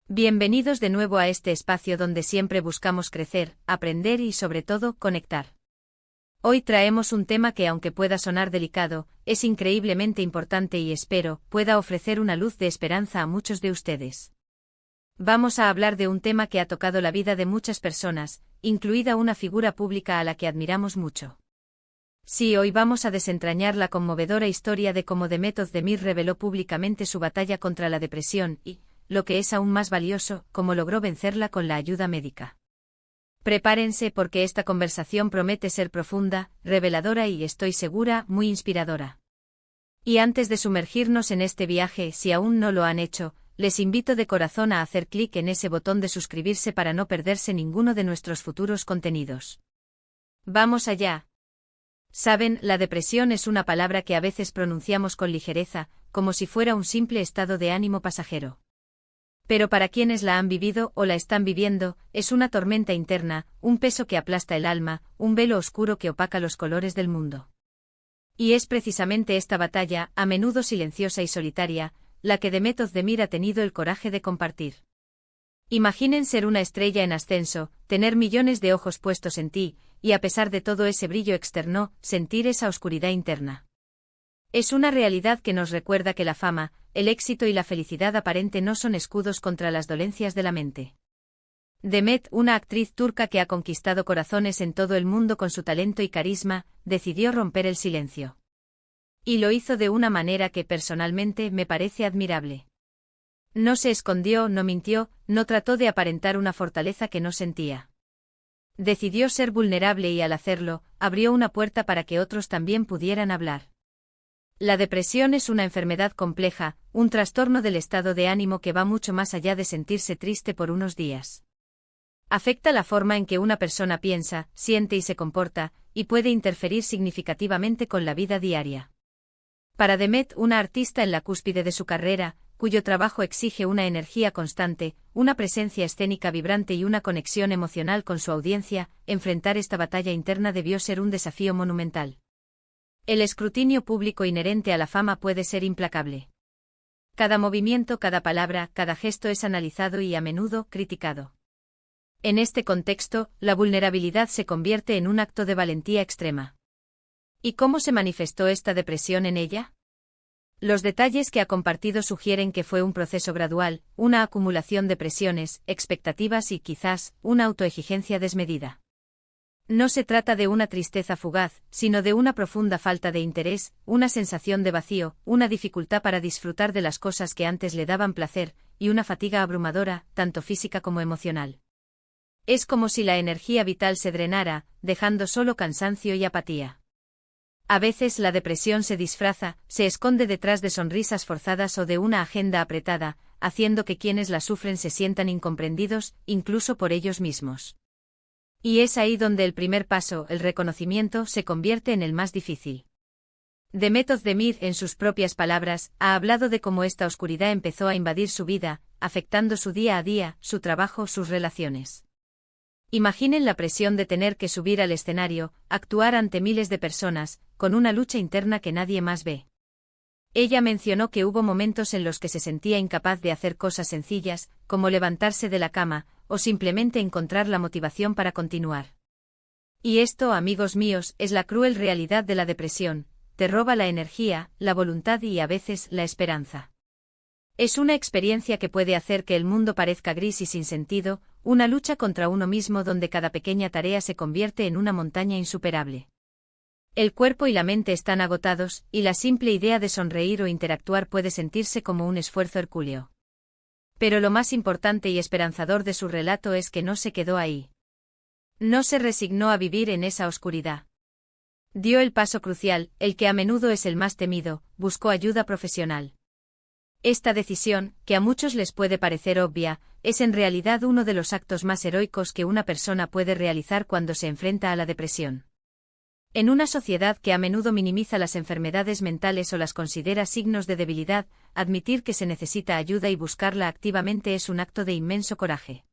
Bienvenidos de nuevo a este espacio donde siempre buscamos crecer, aprender y sobre todo, conectar. Hoy traemos un tema que aunque pueda sonar delicado, es increíblemente importante y espero pueda ofrecer una luz de esperanza a muchos de ustedes. Vamos a hablar de un tema que ha tocado la vida de muchas personas, incluida una figura pública a la que admiramos mucho. Sí, hoy vamos a desentrañar la conmovedora historia de cómo Demet Özdemir reveló públicamente su batalla contra la depresión y, lo que es aún más valioso, cómo logró vencerla con la ayuda médica. Prepárense porque esta conversación promete ser profunda, reveladora y, estoy segura, muy inspiradora. Y antes de sumergirnos en este viaje, si aún no lo han hecho, les invito de corazón a hacer clic en ese botón de suscribirse para no perderse ninguno de nuestros futuros contenidos. ¡Vamos allá! Saben, la depresión es una palabra que a veces pronunciamos con ligereza, como si fuera un simple estado de ánimo pasajero. Pero para quienes la han vivido o la están viviendo, es una tormenta interna, un peso que aplasta el alma, un velo oscuro que opaca los colores del mundo. Y es precisamente esta batalla, a menudo silenciosa y solitaria, la que Demet Özdemir ha tenido el coraje de compartir. Imaginen ser una estrella en ascenso, tener millones de ojos puestos en ti, y a pesar de todo ese brillo externo, sentir esa oscuridad interna. Es una realidad que nos recuerda que la fama, el éxito y la felicidad aparente no son escudos contra las dolencias de la mente. Demet, una actriz turca que ha conquistado corazones en todo el mundo con su talento y carisma, decidió romper el silencio. Y lo hizo de una manera que personalmente me parece admirable. No se escondió, no mintió, no trató de aparentar una fortaleza que no sentía. Decidió ser vulnerable y al hacerlo, abrió una puerta para que otros también pudieran hablar. La depresión es una enfermedad compleja, un trastorno del estado de ánimo que va mucho más allá de sentirse triste por unos días. Afecta la forma en que una persona piensa, siente y se comporta, y puede interferir significativamente con la vida diaria. Para Demet, una artista en la cúspide de su carrera, cuyo trabajo exige una energía constante, una presencia escénica vibrante y una conexión emocional con su audiencia, enfrentar esta batalla interna debió ser un desafío monumental. El escrutinio público inherente a la fama puede ser implacable. Cada movimiento, cada palabra, cada gesto es analizado y a menudo criticado. En este contexto, la vulnerabilidad se convierte en un acto de valentía extrema. ¿Y cómo se manifestó esta depresión en ella? Los detalles que ha compartido sugieren que fue un proceso gradual, una acumulación de presiones, expectativas y quizás, una autoexigencia desmedida. No se trata de una tristeza fugaz, sino de una profunda falta de interés, una sensación de vacío, una dificultad para disfrutar de las cosas que antes le daban placer, y una fatiga abrumadora, tanto física como emocional. Es como si la energía vital se drenara, dejando solo cansancio y apatía. A veces la depresión se disfraza, se esconde detrás de sonrisas forzadas o de una agenda apretada, haciendo que quienes la sufren se sientan incomprendidos, incluso por ellos mismos. Y es ahí donde el primer paso, el reconocimiento, se convierte en el más difícil. Demet Özdemir, en sus propias palabras, ha hablado de cómo esta oscuridad empezó a invadir su vida, afectando su día a día, su trabajo, sus relaciones. Imaginen la presión de tener que subir al escenario, actuar ante miles de personas, con una lucha interna que nadie más ve. Ella mencionó que hubo momentos en los que se sentía incapaz de hacer cosas sencillas, como levantarse de la cama, o simplemente encontrar la motivación para continuar. Y esto, amigos míos, es la cruel realidad de la depresión, te roba la energía, la voluntad y a veces la esperanza. Es una experiencia que puede hacer que el mundo parezca gris y sin sentido, una lucha contra uno mismo donde cada pequeña tarea se convierte en una montaña insuperable. El cuerpo y la mente están agotados, y la simple idea de sonreír o interactuar puede sentirse como un esfuerzo hercúleo. Pero lo más importante y esperanzador de su relato es que no se quedó ahí. No se resignó a vivir en esa oscuridad. Dio el paso crucial, el que a menudo es el más temido, buscó ayuda profesional. Esta decisión, que a muchos les puede parecer obvia, es en realidad uno de los actos más heroicos que una persona puede realizar cuando se enfrenta a la depresión. En una sociedad que a menudo minimiza las enfermedades mentales o las considera signos de debilidad, admitir que se necesita ayuda y buscarla activamente es un acto de inmenso coraje.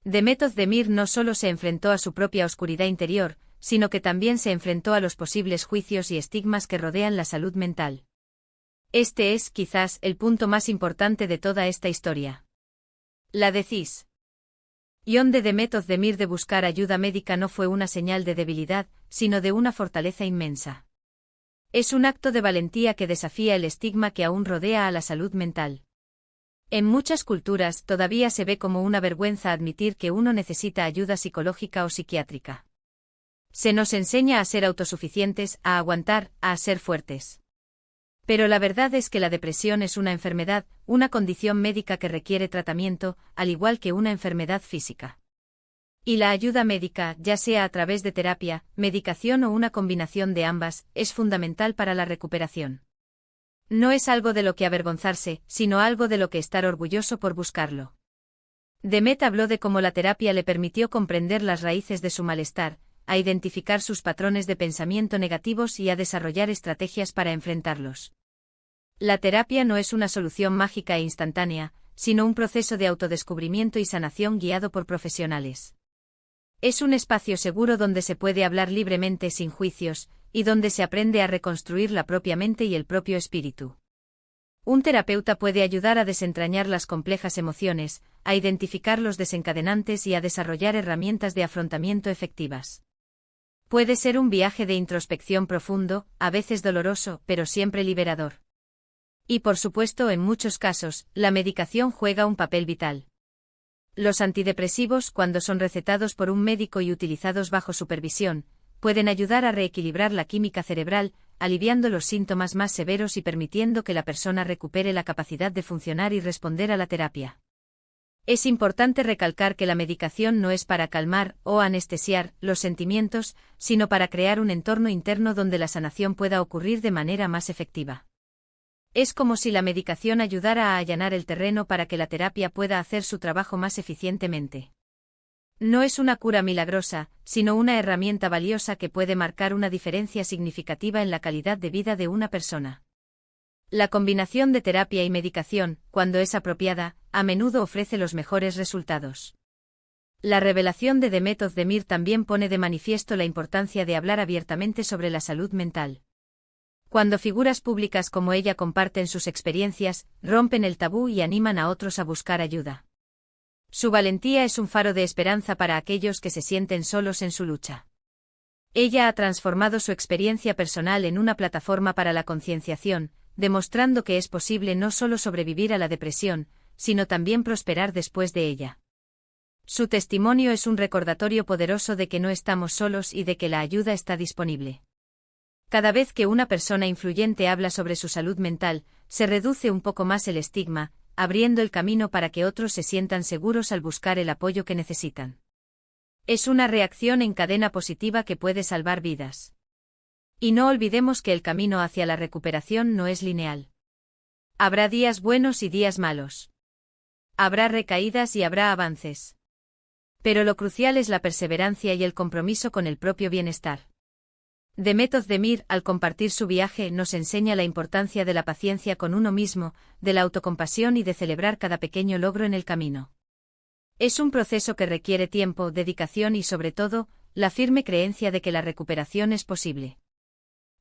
Demet Özdemir no solo se enfrentó a su propia oscuridad interior, sino que también se enfrentó a los posibles juicios y estigmas que rodean la salud mental. Este es, quizás, el punto más importante de toda esta historia. La decís. Ion de Demet Özdemir de buscar ayuda médica no fue una señal de debilidad, sino de una fortaleza inmensa. Es un acto de valentía que desafía el estigma que aún rodea a la salud mental. En muchas culturas todavía se ve como una vergüenza admitir que uno necesita ayuda psicológica o psiquiátrica. Se nos enseña a ser autosuficientes, a aguantar, a ser fuertes. Pero la verdad es que la depresión es una enfermedad, una condición médica que requiere tratamiento, al igual que una enfermedad física. Y la ayuda médica, ya sea a través de terapia, medicación o una combinación de ambas, es fundamental para la recuperación. No es algo de lo que avergonzarse, sino algo de lo que estar orgulloso por buscarlo. Demet habló de cómo la terapia le permitió comprender las raíces de su malestar, a identificar sus patrones de pensamiento negativos y a desarrollar estrategias para enfrentarlos. La terapia no es una solución mágica e instantánea, sino un proceso de autodescubrimiento y sanación guiado por profesionales. Es un espacio seguro donde se puede hablar libremente sin juicios, y donde se aprende a reconstruir la propia mente y el propio espíritu. Un terapeuta puede ayudar a desentrañar las complejas emociones, a identificar los desencadenantes y a desarrollar herramientas de afrontamiento efectivas. Puede ser un viaje de introspección profundo, a veces doloroso, pero siempre liberador. Y por supuesto, en muchos casos, la medicación juega un papel vital. Los antidepresivos, cuando son recetados por un médico y utilizados bajo supervisión, pueden ayudar a reequilibrar la química cerebral, aliviando los síntomas más severos y permitiendo que la persona recupere la capacidad de funcionar y responder a la terapia. Es importante recalcar que la medicación no es para calmar o anestesiar los sentimientos, sino para crear un entorno interno donde la sanación pueda ocurrir de manera más efectiva. Es como si la medicación ayudara a allanar el terreno para que la terapia pueda hacer su trabajo más eficientemente. No es una cura milagrosa, sino una herramienta valiosa que puede marcar una diferencia significativa en la calidad de vida de una persona. La combinación de terapia y medicación, cuando es apropiada, a menudo ofrece los mejores resultados. La revelación de Demet Özdemir también pone de manifiesto la importancia de hablar abiertamente sobre la salud mental. Cuando figuras públicas como ella comparten sus experiencias, rompen el tabú y animan a otros a buscar ayuda. Su valentía es un faro de esperanza para aquellos que se sienten solos en su lucha. Ella ha transformado su experiencia personal en una plataforma para la concienciación, demostrando que es posible no solo sobrevivir a la depresión, sino también prosperar después de ella. Su testimonio es un recordatorio poderoso de que no estamos solos y de que la ayuda está disponible. Cada vez que una persona influyente habla sobre su salud mental, se reduce un poco más el estigma, abriendo el camino para que otros se sientan seguros al buscar el apoyo que necesitan. Es una reacción en cadena positiva que puede salvar vidas. Y no olvidemos que el camino hacia la recuperación no es lineal. Habrá días buenos y días malos. Habrá recaídas y habrá avances. Pero lo crucial es la perseverancia y el compromiso con el propio bienestar. Demet Özdemir, al compartir su viaje, nos enseña la importancia de la paciencia con uno mismo, de la autocompasión y de celebrar cada pequeño logro en el camino. Es un proceso que requiere tiempo, dedicación y, sobre todo, la firme creencia de que la recuperación es posible.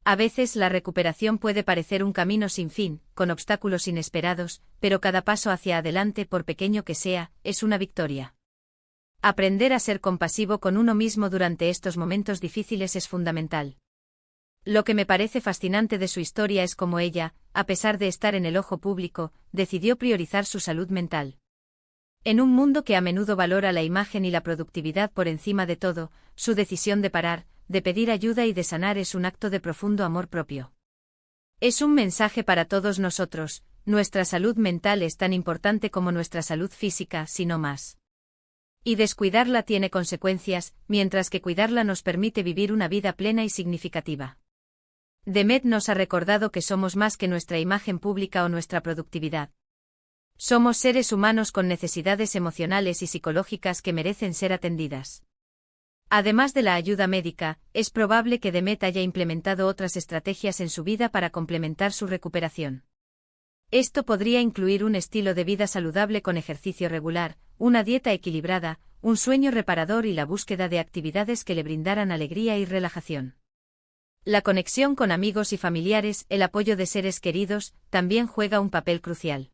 A veces la recuperación puede parecer un camino sin fin, con obstáculos inesperados, pero cada paso hacia adelante, por pequeño que sea, es una victoria. Aprender a ser compasivo con uno mismo durante estos momentos difíciles es fundamental. Lo que me parece fascinante de su historia es cómo ella, a pesar de estar en el ojo público, decidió priorizar su salud mental. En un mundo que a menudo valora la imagen y la productividad por encima de todo, su decisión de parar, de pedir ayuda y de sanar es un acto de profundo amor propio. Es un mensaje para todos nosotros: nuestra salud mental es tan importante como nuestra salud física, si no más. Y descuidarla tiene consecuencias, mientras que cuidarla nos permite vivir una vida plena y significativa. Demet nos ha recordado que somos más que nuestra imagen pública o nuestra productividad. Somos seres humanos con necesidades emocionales y psicológicas que merecen ser atendidas. Además de la ayuda médica, es probable que Demet haya implementado otras estrategias en su vida para complementar su recuperación. Esto podría incluir un estilo de vida saludable con ejercicio regular, una dieta equilibrada, un sueño reparador y la búsqueda de actividades que le brindaran alegría y relajación. La conexión con amigos y familiares, el apoyo de seres queridos, también juega un papel crucial.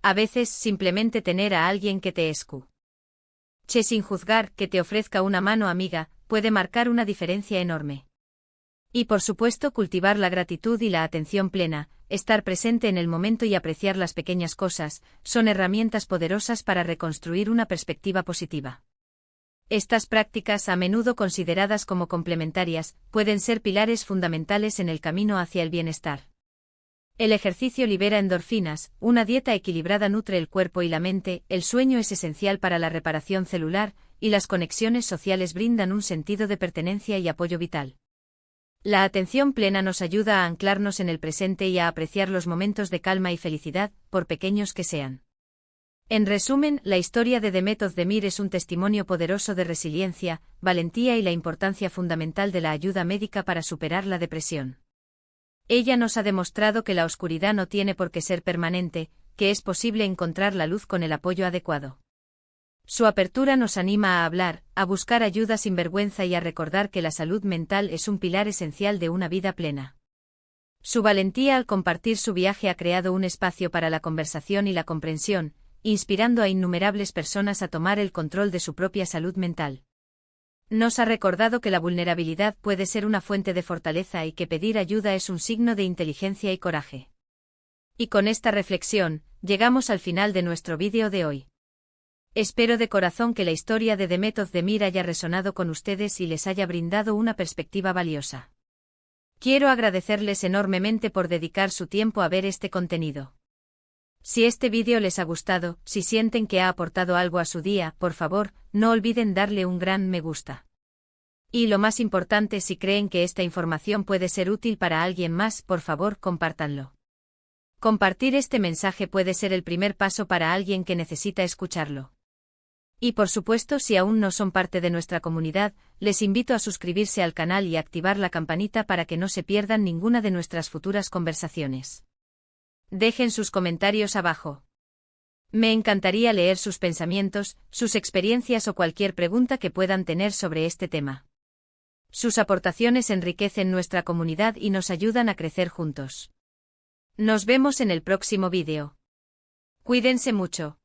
A veces, simplemente tener a alguien que te escuche sin juzgar, que te ofrezca una mano amiga, puede marcar una diferencia enorme. Y por supuesto, cultivar la gratitud y la atención plena, estar presente en el momento y apreciar las pequeñas cosas, son herramientas poderosas para reconstruir una perspectiva positiva. Estas prácticas, a menudo consideradas como complementarias, pueden ser pilares fundamentales en el camino hacia el bienestar. El ejercicio libera endorfinas, una dieta equilibrada nutre el cuerpo y la mente, el sueño es esencial para la reparación celular, y las conexiones sociales brindan un sentido de pertenencia y apoyo vital. La atención plena nos ayuda a anclarnos en el presente y a apreciar los momentos de calma y felicidad, por pequeños que sean. En resumen, la historia de Demet Özdemir es un testimonio poderoso de resiliencia, valentía y la importancia fundamental de la ayuda médica para superar la depresión. Ella nos ha demostrado que la oscuridad no tiene por qué ser permanente, que es posible encontrar la luz con el apoyo adecuado. Su apertura nos anima a hablar, a buscar ayuda sin vergüenza y a recordar que la salud mental es un pilar esencial de una vida plena. Su valentía al compartir su viaje ha creado un espacio para la conversación y la comprensión, inspirando a innumerables personas a tomar el control de su propia salud mental. Nos ha recordado que la vulnerabilidad puede ser una fuente de fortaleza y que pedir ayuda es un signo de inteligencia y coraje. Y con esta reflexión, llegamos al final de nuestro vídeo de hoy. Espero de corazón que la historia de Demet Özdemir haya resonado con ustedes y les haya brindado una perspectiva valiosa. Quiero agradecerles enormemente por dedicar su tiempo a ver este contenido. Si este vídeo les ha gustado, si sienten que ha aportado algo a su día, por favor, no olviden darle un gran me gusta. Y lo más importante, si creen que esta información puede ser útil para alguien más, por favor, compártanlo. Compartir este mensaje puede ser el primer paso para alguien que necesita escucharlo. Y por supuesto, si aún no son parte de nuestra comunidad, les invito a suscribirse al canal y activar la campanita para que no se pierdan ninguna de nuestras futuras conversaciones. Dejen sus comentarios abajo. Me encantaría leer sus pensamientos, sus experiencias o cualquier pregunta que puedan tener sobre este tema. Sus aportaciones enriquecen nuestra comunidad y nos ayudan a crecer juntos. Nos vemos en el próximo vídeo. Cuídense mucho.